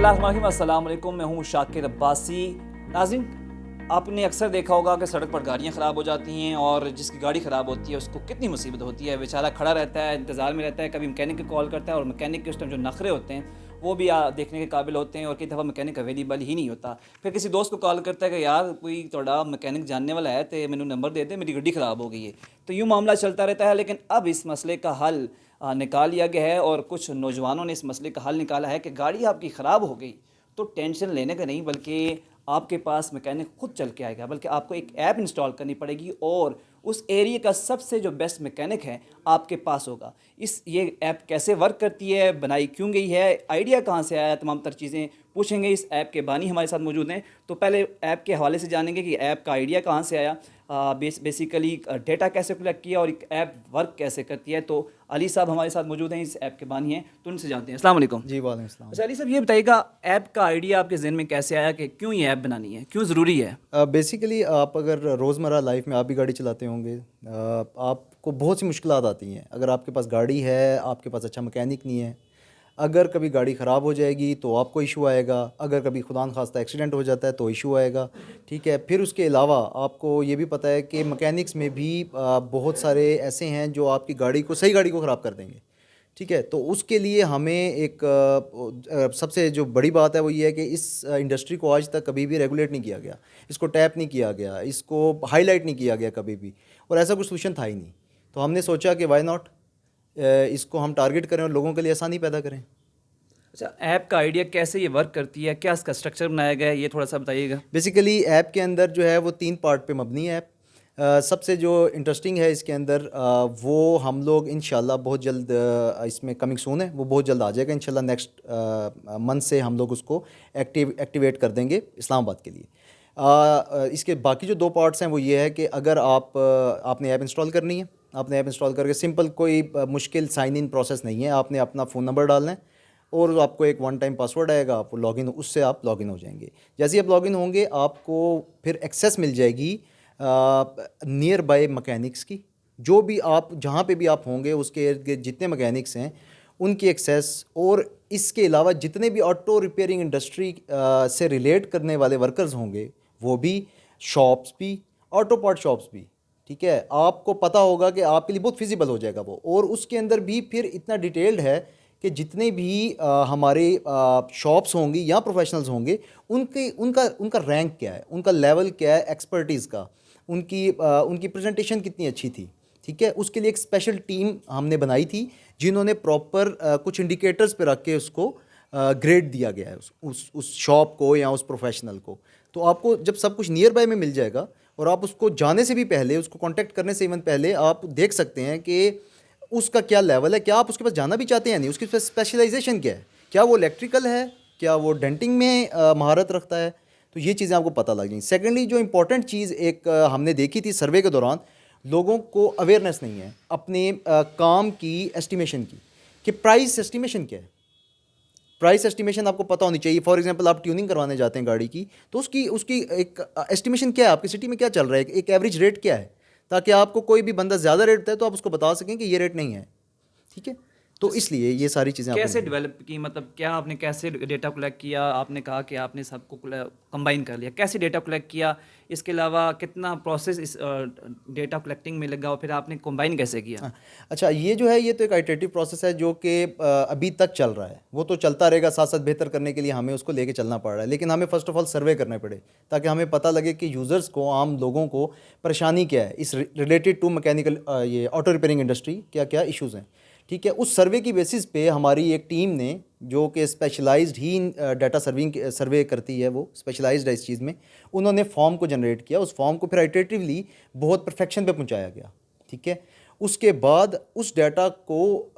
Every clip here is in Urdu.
السلام علیکم، میں ہوں شاکر عباسی۔ ناظرین، آپ نے اکثر دیکھا ہوگا کہ سڑک پر گاڑیاں خراب ہو جاتی ہیں اور جس کی گاڑی خراب ہوتی ہے اس کو کتنی مصیبت ہوتی ہے، بیچارہ کھڑا رہتا ہے، انتظار میں رہتا ہے، کبھی مکینک کو کال کرتا ہے اور مکینک کے اس ٹائم جو نخرے ہوتے ہیں وہ بھی دیکھنے کے قابل ہوتے ہیں، اور کئی دفعہ مکینک اویلیبل ہی نہیں ہوتا۔ پھر کسی دوست کو کال کرتا ہے کہ یار کوئی تھوڑا مکینک جاننے والا ہے تو مینوں نمبر دے دے، میری گڈی خراب ہو گئی ہے۔ تو یوں معاملہ چلتا رہتا ہے، لیکن اب اس مسئلے کا حل نکال لیا گیا ہے، اور کچھ نوجوانوں نے اس مسئلے کا حل نکالا ہے کہ گاڑی آپ کی خراب ہو گئی تو ٹینشن لینے کا نہیں، بلکہ آپ کے پاس میکینک خود چل کے آئے گا، بلکہ آپ کو ایک ایپ انسٹال کرنی پڑے گی اور اس ایریے کا سب سے جو بیسٹ میکینک ہے آپ کے پاس ہوگا۔ یہ ایپ کیسے ورک کرتی ہے، بنائی کیوں گئی ہے، آئیڈیا کہاں سے آیا، تمام تر چیزیں پوچھیں گے۔ اس ایپ کے بانی ہمارے ساتھ موجود ہیں، تو پہلے ایپ کے حوالے سے جانیں گے کہ ایپ کا آئیڈیا کہاں سے آیا، بیسیکلی ڈیٹا کیسے کلیکٹ کیا اور ایک ایپ ورک کیسے کرتی ہے۔ تو علی صاحب ہمارے ساتھ موجود ہیں، اس ایپ کے بانی ہیں، تو ان سے جانتے ہیں۔ السلام علیکم۔ جی وعلیکم السلام۔ اچھا علی صاحب، یہ بتائیے گا ایپ کا آئیڈیا آپ کے ذہن میں کیسے آیا کہ کیوں یہ ایپ بنانی ہے، کیوں ضروری ہے؟ بیسیکلی آپ اگر روزمرہ لائف میں آپ بھی گاڑی چلاتے ہوں گے، آپ کو بہت سی مشکلات آتی ہیں۔ اگر آپ کے پاس گاڑی ہے، آپ کے پاس اچھا مکینک نہیں ہے، اگر کبھی گاڑی خراب ہو جائے گی تو آپ کو ایشو آئے گا، اگر کبھی خدا نخواستہ ایکسیڈنٹ ہو جاتا ہے تو ایشو آئے گا، ٹھیک ہے۔ پھر اس کے علاوہ آپ کو یہ بھی پتہ ہے کہ مکینکس میں بھی بہت سارے ایسے ہیں جو آپ کی گاڑی کو صحیح گاڑی کو خراب کر دیں گے، ٹھیک ہے۔ تو اس کے لیے ہمیں ایک سب سے جو بڑی بات ہے وہ یہ ہے کہ اس انڈسٹری کو آج تک کبھی بھی ریگولیٹ نہیں کیا گیا، اس کو ٹیپ نہیں کیا گیا، اس کو ہائی لائٹ نہیں کیا گیا کبھی بھی، اور ایسا کوئی سولوشن تھا ہی نہیں۔ تو ہم نے سوچا کہ وائی ناٹ اس کو ہم ٹارگٹ کریں اور لوگوں کے لیے آسانی پیدا کریں۔ اچھا، ایپ کا آئیڈیا کیسے یہ ورک کرتی ہے، کیا اس کا اسٹرکچر بنایا گیا ہے، یہ تھوڑا سا بتائیے گا۔ بیسیکلی ایپ کے اندر جو ہے وہ 3 پارٹ پہ مبنی ہے ایپ۔ سب سے جو انٹرسٹنگ ہے اس کے اندر وہ ہم لوگ انشاءاللہ بہت جلد، اس میں کمنگ سون ہے، وہ بہت جلد آ جائے گا انشاءاللہ۔ نیکسٹ منتھ سے ہم لوگ اس کو ایکٹیویٹ کر دیں گے اسلام آباد کے لیے۔ اس کے باقی جو 2 پارٹس ہیں وہ یہ ہے کہ اگر آپ نے ایپ انسٹال کرنی ہے، آپ نے ایپ انسٹال کر کے سمپل کوئی مشکل سائن ان پروسیس نہیں ہے، آپ نے اپنا فون نمبر ڈالنا ہے اور آپ کو ایک 1 ٹائم پاسورڈ آئے گا، آپ لاگ ان، اس سے آپ لاگ ان ہو جائیں گے۔ جیسے ہی آپ لاگ ان ہوں گے آپ کو پھر ایکسیس مل جائے گی نیئر بائی مکینکس کی، جو بھی آپ جہاں پہ بھی آپ ہوں گے اس کے ارد گرد جتنے مکینکس ہیں ان کی ایکسیس، اور اس کے علاوہ جتنے بھی آٹو ریپیئرنگ انڈسٹری سے ریلیٹ کرنے والے ورکرز ہوں گے وہ بھی، شاپس بھی، آٹو پارٹ شاپس بھی، ٹھیک ہے۔ آپ کو پتہ ہوگا کہ آپ کے لیے بہت فیزیبل ہو جائے گا وہ، اور اس کے اندر بھی پھر اتنا ڈیٹیلڈ ہے کہ جتنے بھی ہمارے شاپس ہوں گی یا پروفیشنلز ہوں گے ان کا رینک کیا ہے، ان کا لیول کیا ہے ایکسپرٹیز کا، ان کی پریزنٹیشن کتنی اچھی تھی، ٹھیک ہے۔ اس کے لیے ایک اسپیشل ٹیم ہم نے بنائی تھی جنہوں نے پراپر کچھ انڈیکیٹرز پہ رکھ کے اس کو گریڈ دیا گیا ہے اس شاپ کو یا اس پروفیشنل کو۔ تو آپ کو جب سب کچھ نیئر بائی میں مل جائے گا اور آپ اس کو جانے سے بھی پہلے، اس کو کانٹیکٹ کرنے سے ایون پہلے آپ دیکھ سکتے ہیں کہ اس کا کیا لیول ہے، کیا آپ اس کے پاس جانا بھی چاہتے ہیں، نہیں، اس کی اسپیشلائزیشن کیا ہے، کیا وہ الیکٹریکل ہے، کیا وہ ڈینٹنگ میں مہارت رکھتا ہے، تو یہ چیزیں آپ کو پتہ لگ جائیں۔ سیکنڈلی جو امپورٹنٹ چیز ایک ہم نے دیکھی تھی سروے کے دوران، لوگوں کو اویئرنیس نہیں ہے اپنے کام کی ایسٹیمیشن کی، کہ پرائس ایسٹیمیشن کیا ہے۔ پرائس ایسٹیمیشن آپ کو پتہ ہونی چاہیے۔ فار ایگزامپل آپ ٹیوننگ کروانے جاتے ہیں گاڑی کی، تو اس کی ایک ایسٹیمیشن کیا ہے، آپ کی سٹی میں کیا چل رہا ہے، ایک ایوریج ریٹ کیا ہے، تاکہ آپ کو کوئی بھی بندہ زیادہ ریٹ دے تو آپ اس کو بتا سکیں کہ یہ ریٹ نہیں ہے، ٹھیک ہے۔ تو اس لیے یہ ساری چیزیں آپ کیسے ڈیولپ کی، مطلب کیا آپ نے کیسے ڈیٹا کلیکٹ کیا؟ آپ نے کہا کہ آپ نے سب کو کمبائن کر لیا، کیسے ڈیٹا کلیکٹ کیا؟ اس کے علاوہ کتنا پروسیس اس ڈیٹا کلیکٹنگ میں لگا اور پھر آپ نے کمبائن کیسے کیا؟ اچھا، یہ جو ہے یہ تو ایک آئٹریٹو پروسیس ہے جو کہ ابھی تک چل رہا ہے، وہ تو چلتا رہے گا، ساتھ ساتھ بہتر کرنے کے لیے ہمیں اس کو لے کے چلنا پڑ رہا ہے، لیکن ہمیں فرسٹ آف آل سروے کرنے پڑے تاکہ ہمیں پتہ لگے کہ یوزرز کو، عام لوگوں کو پریشانی کیا ہے اس ریلیٹڈ ٹو مکینیکل یہ آٹو ریپیئرنگ انڈسٹری، کیا کیا ایشوز ہیں، ٹھیک ہے۔ اس سروے کی بیسس پہ ہماری ایک ٹیم نے، جو کہ اسپیشلائزڈ ہی ڈیٹا سروے کرتی ہے، وہ اسپیشلائزڈ ہے اس چیز میں، انہوں نے فارم کو جنریٹ کیا، اس فارم کو پھر آئٹریٹیولی بہت پرفیکشن پہ پہنچایا گیا، ٹھیک ہے۔ اس کے بعد اس ڈیٹا کو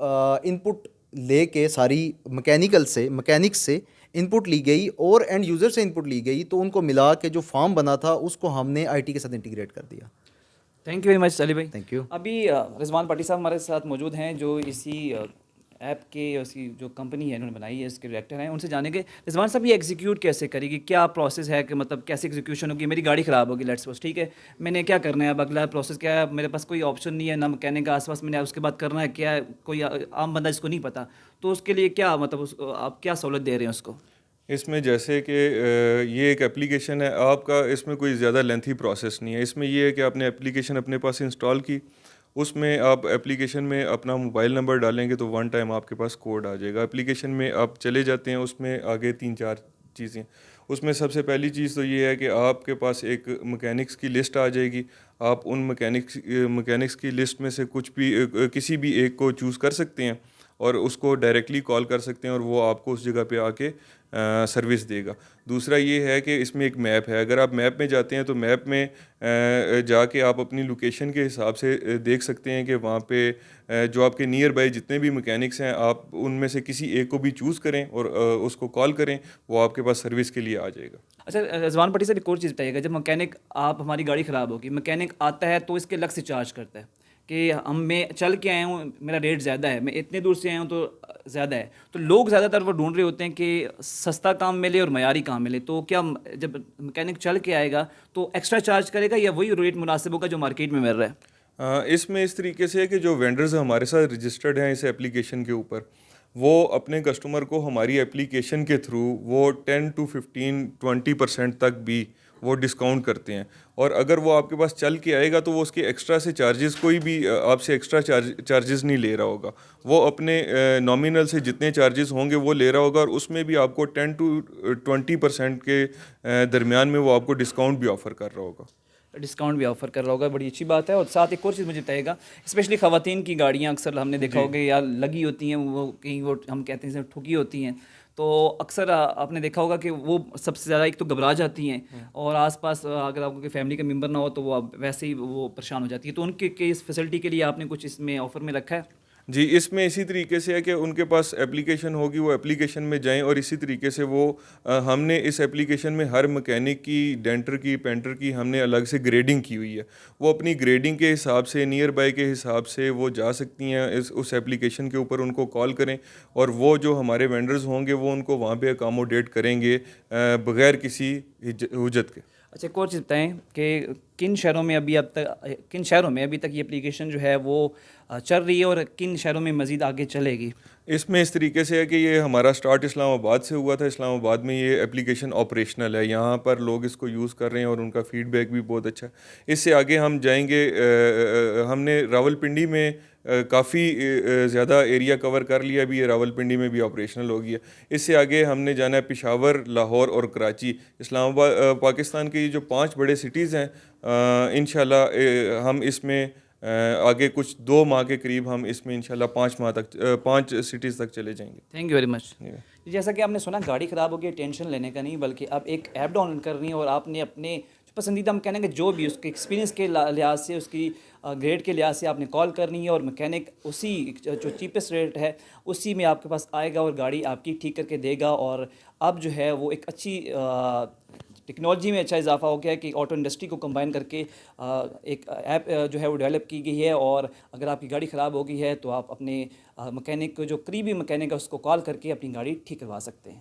ان پٹ لے کے ساری مکینکس سے ان پٹ لی گئی اور اینڈ یوزر سے ان پٹ لی گئی، تو ان کو ملا کے جو فارم بنا تھا اس کو ہم نے آئی ٹی کے ساتھ انٹیگریٹ کر دیا۔ تھینک یو ویری مچ علی بھائی، تھینک یو۔ ابھی رضوان پاٹی صاحب ہمارے ساتھ موجود ہیں جو اسی ایپ کے، اسی جو کمپنی ہے انہوں نے بنائی ہے، اس کے ڈائریکٹر ہیں، ان سے جانیں گے رضوان صاحب یہ ایگزیکیوٹ کیسے کرے گی، کیا پروسیس ہے، کہ مطلب کیسے ایگزیکیوشن ہوگی؟ میری گاڑی خراب ہوگی، لیٹس سپوز، ٹھیک ہے، میں نے کیا کرنا ہے اب، اگلا پروسیس کیا ہے؟ میرے پاس کوئی آپشن نہیں ہے، نہ مکینک کا آس پاس، میں نے اس کے بعد کرنا ہے کیا ہے، کوئی عام بندہ جس کو نہیں پتہ، تو اس کے لیے کیا مطلب آپ کیا سہولت دے رہے ہیں اس کو؟ اس میں جیسے کہ یہ ایک اپلیکیشن ہے آپ کا، اس میں کوئی زیادہ لینتھی پروسیس نہیں ہے. اس میں یہ ہے کہ آپ نے اپلیکیشن اپنے پاس انسٹال کی، اس میں آپ اپلیکیشن میں اپنا موبائل نمبر ڈالیں گے تو ون ٹائم آپ کے پاس کوڈ آ جائے گا. اپلیکیشن میں آپ چلے جاتے ہیں، اس میں آگے 3-4 چیزیں. اس میں سب سے پہلی چیز تو یہ ہے کہ آپ کے پاس ایک مکینکس کی لسٹ آ جائے گی. آپ ان مکینکس کی لسٹ میں سے کچھ بھی کسی بھی ایک کو چوز کر سکتے ہیں اور اس کو ڈائریکٹلی کال کر سکتے ہیں اور وہ آپ کو اس جگہ پہ آ کے سروس دے گا. دوسرا یہ ہے کہ اس میں ایک میپ ہے. اگر آپ میپ میں جاتے ہیں تو میپ میں جا کے آپ اپنی لوکیشن کے حساب سے دیکھ سکتے ہیں کہ وہاں پہ جو آپ کے نیئر بائی جتنے بھی مکینکس ہیں آپ ان میں سے کسی ایک کو بھی چوز کریں اور اس کو کال کریں، وہ آپ کے پاس سروس کے لیے آ جائے گا. اچھا رضوان بھٹی صاحب ایک اور چیز بتائیے گا، جب مکینک آپ ہماری گاڑی خراب ہوگی، مکینک آتا ہے تو اس کے الگ سے چارج کرتا ہے کہ میں چل کے آیا ہوں، میرا ریٹ زیادہ ہے، میں اتنے دور سے آیا ہوں تو زیادہ ہے. تو لوگ زیادہ تر وہ ڈھونڈ رہے ہوتے ہیں کہ سستا کام ملے اور معیاری کام ملے. تو کیا جب مکینک چل کے آئے گا تو ایکسٹرا چارج کرے گا یا وہی ریٹ مناسب ہوگا جو مارکیٹ میں مل رہا ہے؟ اس میں اس طریقے سے ہے کہ جو وینڈرز ہمارے ساتھ رجسٹرڈ ہیں اس ایپلیکیشن کے اوپر، وہ اپنے کسٹمر کو ہماری ایپلیکیشن کے تھرو وہ 10 to 15-20% تک بھی وہ ڈسکاؤنٹ کرتے ہیں. اور اگر وہ آپ کے پاس چل کے آئے گا تو وہ اس کے ایکسٹرا سے چارجز کوئی بھی آپ سے ایکسٹرا چارجز نہیں لے رہا ہوگا. وہ اپنے نامینل سے جتنے چارجز ہوں گے وہ لے رہا ہوگا اور اس میں بھی آپ کو 10 to 20% کے درمیان میں وہ آپ کو ڈسکاؤنٹ بھی آفر کر رہا ہوگا. ڈسکاؤنٹ بھی آفر کر رہا ہوگا، بڑی اچھی بات ہے. اور ساتھ ایک اور چیز مجھے بتائیے گا، اسپیشلی خواتین کی گاڑیاں اکثر ہم نے دیکھا ہوگا یا لگی ہوتی ہیں، وہ کہیں وہ ہم کہتے ہیں ٹھکی ہوتی ہیں، تو اکثر آپ نے دیکھا ہوگا کہ وہ سب سے زیادہ ایک تو گھبرا جاتی ہیں اور آس پاس اگر آپ کو فیملی کا ممبر نہ ہو تو وہ ویسے ہی وہ پریشان ہو جاتی ہے. تو ان کے اس فیسلٹی کے لیے آپ نے کچھ اس میں آفر میں رکھا ہے؟ جی، اس میں اسی طریقے سے ہے کہ ان کے پاس اپلیکیشن ہوگی، وہ اپلیکیشن میں جائیں اور اسی طریقے سے وہ ہم نے اس اپلیکیشن میں ہر مکینک کی، ڈینٹر کی، پینٹر کی ہم نے الگ سے گریڈنگ کی ہوئی ہے. وہ اپنی گریڈنگ کے حساب سے، نیئر بائی کے حساب سے وہ جا سکتی ہیں اس اپلیکیشن کے اوپر، ان کو کال کریں اور وہ جو ہمارے وینڈرز ہوں گے وہ ان کو وہاں پہ اکاموڈیٹ کریں گے بغیر کسی حجت کے. اچھا ایک اور چیز بتائیں کہ کن شہروں میں ابھی تک یہ اپلیکیشن جو ہے وہ چل رہی ہے اور کن شہروں میں مزید آگے چلے گی؟ اس میں اس طریقے سے ہے کہ یہ ہمارا سٹارٹ اسلام آباد سے ہوا تھا. اسلام آباد میں یہ اپلیکیشن آپریشنل ہے، یہاں پر لوگ اس کو یوز کر رہے ہیں اور ان کا فیڈ بیک بھی بہت اچھا ہے. اس سے آگے ہم جائیں گے، ہم نے راولپنڈی میں کافی زیادہ ایریا کور کر لیا، ابھی یہ راولپنڈی میں بھی آپریشنل ہو گیا. اس سے آگے ہم نے جانا ہے پشاور، لاہور اور کراچی. اسلام آباد پاکستان کے یہ جو 5 بڑے سٹیز ہیں، انشاءاللہ ہم اس میں آگے کچھ 2 ماہ کے قریب ہم اس میں انشاءاللہ 5 سٹیز تک چلے جائیں گے. Thank you very much. جیسا کہ آپ نے سنا گاڑی خراب ہو گئی، ٹینشن لینے کا نہیں، بلکہ آپ ایک ایپ ڈاؤن لوڈ کرنی ہے اور آپ نے اپنے جو پسندیدہ مکینک ہے جو بھی اس کے ایکسپیرینس کے لحاظ سے، اس کی گریڈ کے لحاظ سے آپ نے کال کرنی ہے اور مکینک اسی جو چیپسٹ ریٹ ہے اسی میں آپ کے پاس آئے گا اور گاڑی آپ کی ٹھیک کر کے دے گا. اور اب جو ہے وہ ایک اچھی ٹیکنالوجی میں اچھا اضافہ ہو گیا ہے کہ آٹو انڈسٹری کو کمبائن کر کے ایک ایپ جو ہے وہ ڈیولپ کی گئی ہے. اور اگر آپ کی گاڑی خراب ہو گئی ہے تو آپ اپنے مکینک جو قریبی مکینک ہے اس کو کال کر کے اپنی گاڑی ٹھیک کروا سکتے ہیں.